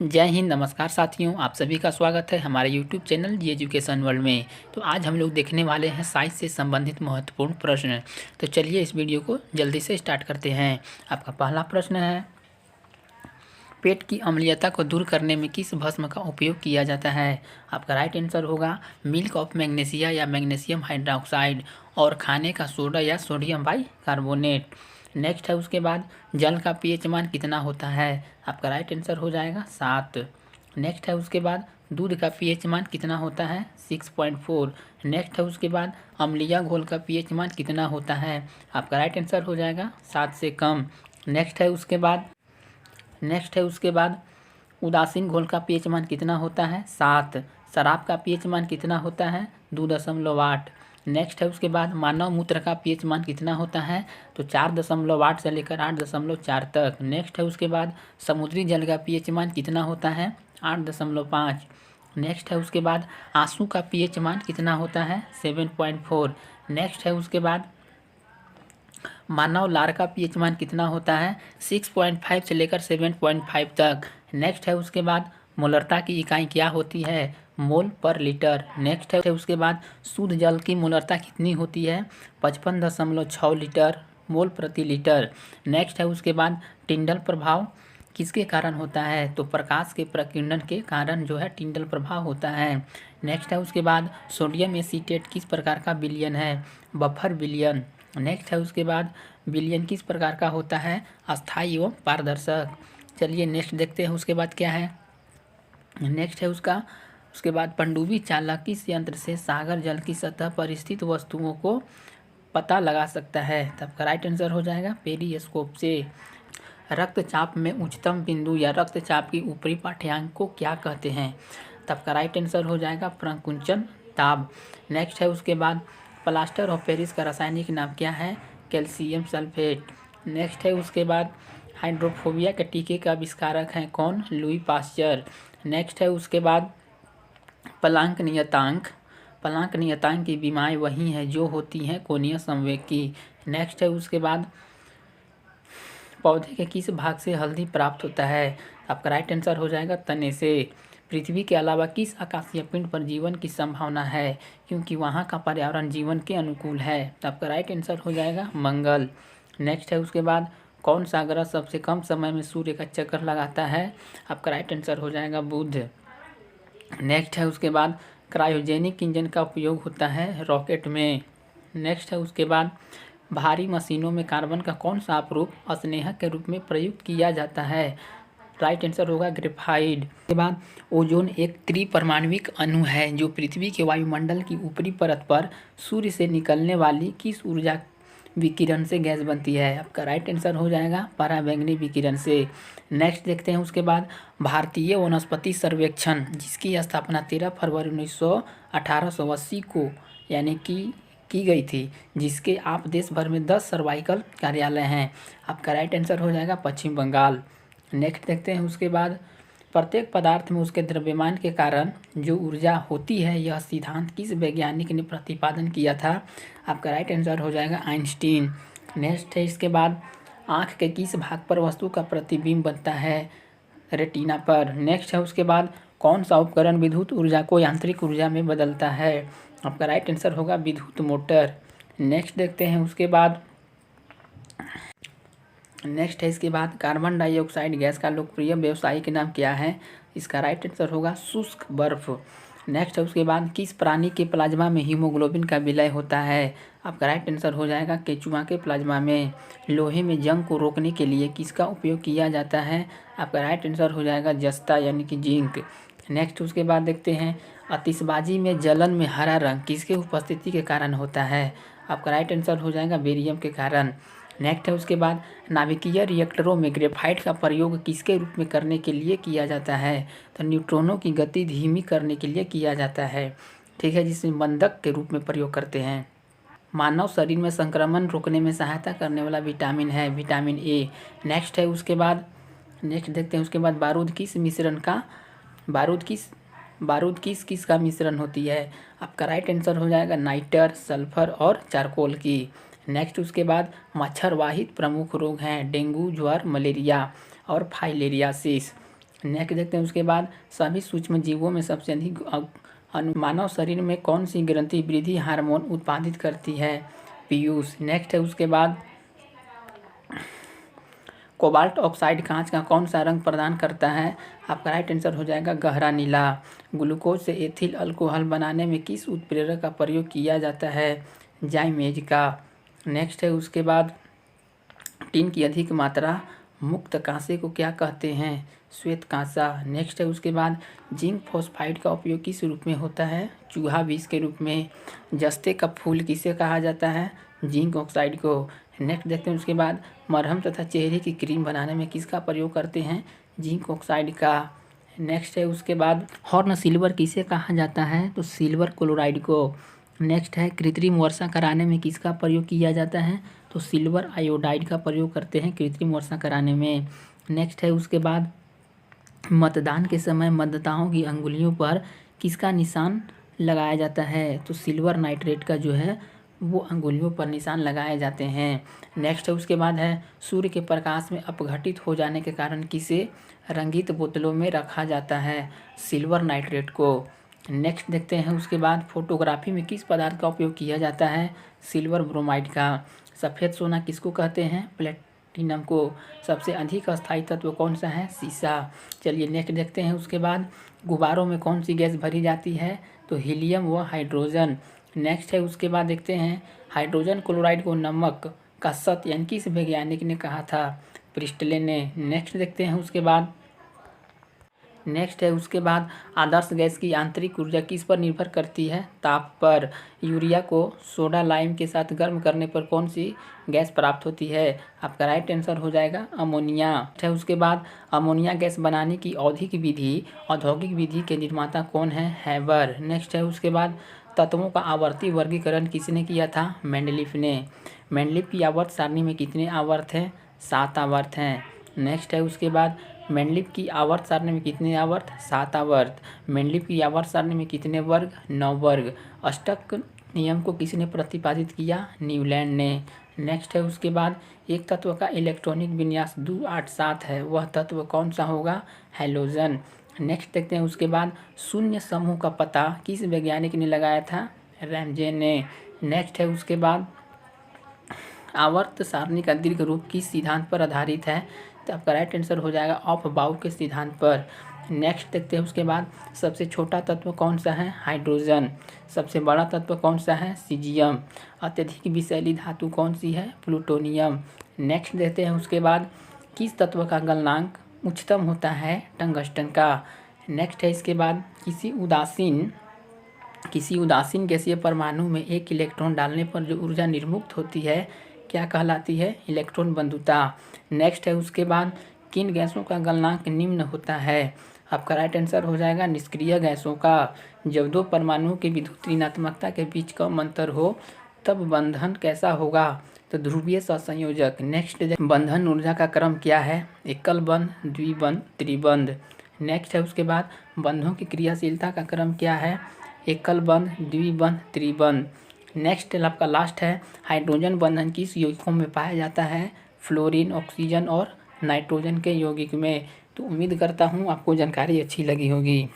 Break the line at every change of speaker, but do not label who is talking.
जय हिंद। नमस्कार साथियों, आप सभी का स्वागत है हमारे यूट्यूब चैनल जी एजुकेशन वर्ल्ड में। तो आज हम लोग देखने वाले हैं साइंस से संबंधित महत्वपूर्ण प्रश्न। तो चलिए इस वीडियो को जल्दी से स्टार्ट करते हैं। आपका पहला प्रश्न है, पेट की अम्लीयता को दूर करने में किस भस्म का उपयोग किया जाता है? आपका राइट आंसर होगा मिल्क ऑफ मैग्नीशिया या मैग्नीशियम हाइड्रोक्साइड, और खाने का सोडा या सोडियम बाई कार्बोनेट। नेक्स्ट है उसके बाद, जल का पीएच मान कितना होता है? आपका राइट आंसर हो जाएगा 7। नेक्स्ट है उसके बाद, दूध का पीएच मान कितना होता है? 6.4। नेक्स्ट है उसके बाद, अम्लीय घोल का पीएच मान कितना होता है? आपका राइट आंसर हो जाएगा 7 से कम। नेक्स्ट है उसके बाद, उदासीन घोल का पीएच मान कितना होता है? 7। शराब का पीएच मान कितना होता है? 2.8। नेक्स्ट है उसके बाद, मानव मूत्र का पीएच मान कितना होता है? तो 4.8 से लेकर 8.4 तक। नेक्स्ट है उसके बाद, समुद्री जल का पीएच मान कितना होता है? 8.5। नेक्स्ट है उसके बाद, आंसू का पीएच मान कितना होता है? 7.4। नेक्स्ट है उसके बाद, मानव लार का पीएच मान कितना होता है? 6.5 से लेकर 7.5 तक। नेक्स्ट है उसके बाद, मोलरता की इकाई क्या होती है? मोल पर लीटर। नेक्स्ट है उसके बाद, शुद्ध जल की मोलरता कितनी होती है? 55.6 लीटर मोल प्रति लीटर। नेक्स्ट है उसके बाद, टिंडल प्रभाव किसके कारण होता है? तो प्रकाश के प्रकीर्णन के कारण जो है टिंडल प्रभाव होता है। नेक्स्ट है उसके बाद, सोडियम एसीटेट किस प्रकार का विलयन है? बफर विलयन। नेक्स्ट है उसके बाद, विलयन किस प्रकार का होता है? अस्थायी एवं पारदर्शक। चलिए नेक्स्ट देखते हैं उसके बाद क्या है। नेक्स्ट है उसके बाद, पनडुब्बी चालक किस यंत्र से सागर जल की सतह पर स्थित वस्तुओं को पता लगा सकता है? तब का राइट आंसर हो जाएगा पेरिस्कोप से। रक्तचाप में उच्चतम बिंदु या रक्तचाप की ऊपरी पाठ्यांक को क्या कहते हैं? तब का राइट आंसर हो जाएगा प्रकुंचन दाब। नेक्स्ट है उसके बाद, प्लास्टर ऑफ पेरिस का रासायनिक नाम क्या है? Calcium sulphate. नेक्स्ट है उसके बाद, हाइड्रोफोबिया के टीके का आविष्कारक हैं कौन? Louis Pasteur. नेक्स्ट है उसके बाद, प्लांक नियतांक की विमाएँ वही हैं जो होती हैं कोणीय संवेग की। नेक्स्ट है उसके बाद, पौधे के किस भाग से हल्दी प्राप्त होता है? आपका राइट आंसर हो जाएगा तने से। पृथ्वी के अलावा किस आकाशीय पिंड पर जीवन की संभावना है, क्योंकि वहाँ का पर्यावरण जीवन के अनुकूल है? आपका राइट आंसर हो जाएगा मंगल। नेक्स्ट है उसके बाद, कौन सा ग्रह सबसे कम समय में सूर्य का चक्कर लगाता है? आपका राइट आंसर हो जाएगा बुध। नेक्स्ट है उसके बाद, क्रायोजेनिक इंजन का उपयोग होता है रॉकेट में। नेक्स्ट है उसके बाद, भारी मशीनों में कार्बन का कौन सा अपरूप स्नेहक के रूप में प्रयुक्त किया जाता है? राइट आंसर होगा ग्रेफाइट। के बाद, ओजोन एक त्रिपरमाणविक अणु है जो पृथ्वी के वायुमंडल की ऊपरी परत पर सूर्य से निकलने वाली किस ऊर्जा विकिरण से गैस बनती है? आपका राइट आंसर हो जाएगा पराबैंगनी विकिरण से। नेक्स्ट देखते हैं उसके बाद, भारतीय वनस्पति सर्वेक्षण जिसकी स्थापना 13 फरवरी 1880 को यानी कि की गई थी, जिसके आप देश भर में 10 सर्वाइकल कार्यालय हैं। आपका राइट आंसर हो जाएगा पश्चिम बंगाल। नेक्स्ट देखते हैं उसके बाद, प्रत्येक पदार्थ में उसके द्रव्यमान के कारण जो ऊर्जा होती है, यह सिद्धांत किस वैज्ञानिक ने प्रतिपादन किया था? आपका राइट आंसर हो जाएगा आइंस्टीन। नेक्स्ट है इसके बाद, आँख के किस भाग पर वस्तु का प्रतिबिंब बनता है? रेटिना पर। नेक्स्ट है उसके बाद, कौन सा उपकरण विद्युत ऊर्जा को यांत्रिक ऊर्जा में बदलता है? आपका राइट आंसर होगा विद्युत मोटर। नेक्स्ट देखते हैं उसके बाद, नेक्स्ट है इसके बाद, कार्बन डाइऑक्साइड गैस का लोकप्रिय व्यावसायिक नाम क्या है? इसका राइट आंसर होगा शुष्क बर्फ। नेक्स्ट है उसके बाद, किस प्राणी के प्लाज्मा में हीमोग्लोबिन का विलय होता है? आपका राइट आंसर हो जाएगा केचुआ के प्लाज्मा में। लोहे में जंग को रोकने के लिए किसका उपयोग किया जाता है? आपका राइट आंसर हो जाएगा जस्ता यानी कि जिंक। नेक्स्ट उसके बाद देखते हैं, आतिशबाजी में जलन में हरा रंग किसके उपस्थिति के कारण होता है? आपका राइट आंसर हो जाएगा बेरियम के कारण। नेक्स्ट है उसके बाद, नाभिकीय रिएक्टरों में ग्रेफाइट का प्रयोग किसके रूप में करने के लिए किया जाता है? तो न्यूट्रॉनों की गति धीमी करने के लिए किया जाता है, ठीक है, जिसमें बंधक के रूप में प्रयोग करते हैं। मानव शरीर में संक्रमण रोकने में सहायता करने वाला विटामिन है विटामिन ए। नेक्स्ट है उसके बाद, नेक्स्ट देखते हैं उसके बाद, बारूद किस का मिश्रण होती है? आपका राइट आंसर हो जाएगा नाइटर, सल्फर और चारकोल की। नेक्स्ट उसके बाद, मच्छर वाहित प्रमुख रोग हैं डेंगू, ज्वर, मलेरिया और फाइलेरियासिस। नेक्स्ट देखते हैं उसके बाद सभी सूक्ष्म जीवों में सबसे अधिक मानव शरीर में कौन सी ग्रंथि वृद्धि हार्मोन उत्पादित करती है? पीयूष। नेक्स्ट है उसके बाद कोबाल्ट ऑक्साइड कांच का कौन सा रंग प्रदान करता है? आपका राइट आंसर हो जाएगा गहरा नीला। ग्लूकोज से एथिल अल्कोहल बनाने में किस उत्प्रेरक का प्रयोग किया जाता है? जाइमेज का। नेक्स्ट है उसके बाद टिन की अधिक मात्रा मुक्त कांसे को क्या कहते हैं? श्वेत कांसा। नेक्स्ट है उसके बाद जिंक फॉस्फाइड का उपयोग किस रूप में होता है? चूहा विष के रूप में। जस्ते का फूल किसे कहा जाता है? जिंक ऑक्साइड को। नेक्स्ट देखते हैं उसके बाद मरहम तथा चेहरे की क्रीम बनाने में किसका प्रयोग करते हैं? जिंक ऑक्साइड का। नेक्स्ट है उसके बाद हॉर्न सिल्वर किसे कहा जाता है? तो सिल्वर क्लोराइड को। नेक्स्ट है कृत्रिम वर्षा कराने में किसका प्रयोग किया जाता है? तो सिल्वर आयोडाइड का प्रयोग करते हैं कृत्रिम वर्षा कराने में। नेक्स्ट है उसके बाद मतदान के समय मतदाताओं की अंगुलियों पर किसका निशान लगाया जाता है? तो सिल्वर नाइट्रेट का जो है वो अंगुलियों पर निशान लगाए जाते हैं। नेक्स्ट है उसके बाद है सूर्य के प्रकाश में अपघटित हो जाने के कारण किसे रंगीत बोतलों में रखा जाता है? सिल्वर नाइट्रेट को। नेक्स्ट देखते हैं उसके बाद फोटोग्राफी में किस पदार्थ का उपयोग किया जाता है? सिल्वर ब्रोमाइड का। सफ़ेद सोना किसको कहते हैं? प्लेटिनम को। सबसे अधिक अस्थायी तत्व कौन सा है? सीसा। चलिए नेक्स्ट देखते हैं उसके बाद गुब्बारों में कौन सी गैस भरी जाती है? तो हीलियम व हाइड्रोजन। नेक्स्ट है उसके बाद देखते हैं हाइड्रोजन क्लोराइड को नमक का सत्य यानी किस वैज्ञानिक ने कहा था? प्रिस्टले ने। नेक्स्ट देखते हैं उसके बाद आदर्श गैस की आंतरिक ऊर्जा किस पर निर्भर करती है? ताप पर। यूरिया को सोडा लाइम के साथ गर्म करने पर कौन सी गैस प्राप्त होती है? आपका राइट आंसर हो जाएगा अमोनिया। है उसके बाद अमोनिया गैस बनाने की औद्योगिक विधि के निर्माता कौन है? हैबर। नेक्स्ट है उसके बाद तत्वों का आवर्ती वर्गीकरण किसने किया था? मेंडलीफ ने। मेंडलीफ की आवर्त सारणी में कितने आवर्त हैं? 7 आवर्त हैं। नेक्स्ट है उसके बाद मेंडलीफ की आवर्त सारणी में कितने आवर्त? 7 आवर्त। मेंडलीफ की आवर्त सारणी में कितने वर्ग? 9 वर्ग। अष्टक नियम को किसने प्रतिपादित किया? न्यूलैंड ने। नेक्स्ट है उसके बाद एक तत्व का इलेक्ट्रॉनिक विन्यास 287 है, वह तत्व कौन सा होगा? हैलोजन। नेक्स्ट देखते हैं उसके बाद शून्य समूह का पता किस वैज्ञानिक ने लगाया था? रैमजे ने। नेक्स्ट है उसके बाद आवर्त सारणी का दीर्घ रूप किस सिद्धांत पर आधारित है? तो आपका राइट आंसर हो जाएगा ऑफ बाउ के सिद्धांत पर। नेक्स्ट देखते हैं उसके बाद सबसे छोटा तत्व कौन सा है? हाइड्रोजन। सबसे बड़ा तत्व कौन सा है? सीजियम। अत्यधिक विषैली धातु कौन सी है? प्लूटोनियम। नेक्स्ट देखते हैं उसके बाद किस तत्व का गलनांक उच्चतम होता है? टंगस्टन का। नेक्स्ट है इसके बाद किसी उदासीन गैसीय परमाणु में एक इलेक्ट्रॉन डालने पर जो ऊर्जा निर्मुक्त होती है क्या कहलाती है? इलेक्ट्रॉन बंधुता। नेक्स्ट है उसके बाद किन गैसों का गलनांक निम्न होता है? आपका राइट आंसर हो जाएगा निष्क्रिय गैसों का। जब दो परमाणुओं के विद्युत ऋणात्मकता के बीच कम अंतर हो तब बंधन कैसा होगा? तो ध्रुवीय सहसंयोजक। नेक्स्ट बंधन ऊर्जा का क्रम क्या है? एकल बंध, द्विबंध, त्रिबंध। नेक्स्ट है उसके बाद बंधों की क्रियाशीलता का क्रम क्या है? एकल बंध, द्विबंध, त्रिबंध। नेक्स्ट आपका लास्ट है हाइड्रोजन बंधन किस यौगिकों में पाया जाता है? फ्लोरीन, ऑक्सीजन और नाइट्रोजन के यौगिक में। तो उम्मीद करता हूँ आपको जानकारी अच्छी लगी होगी।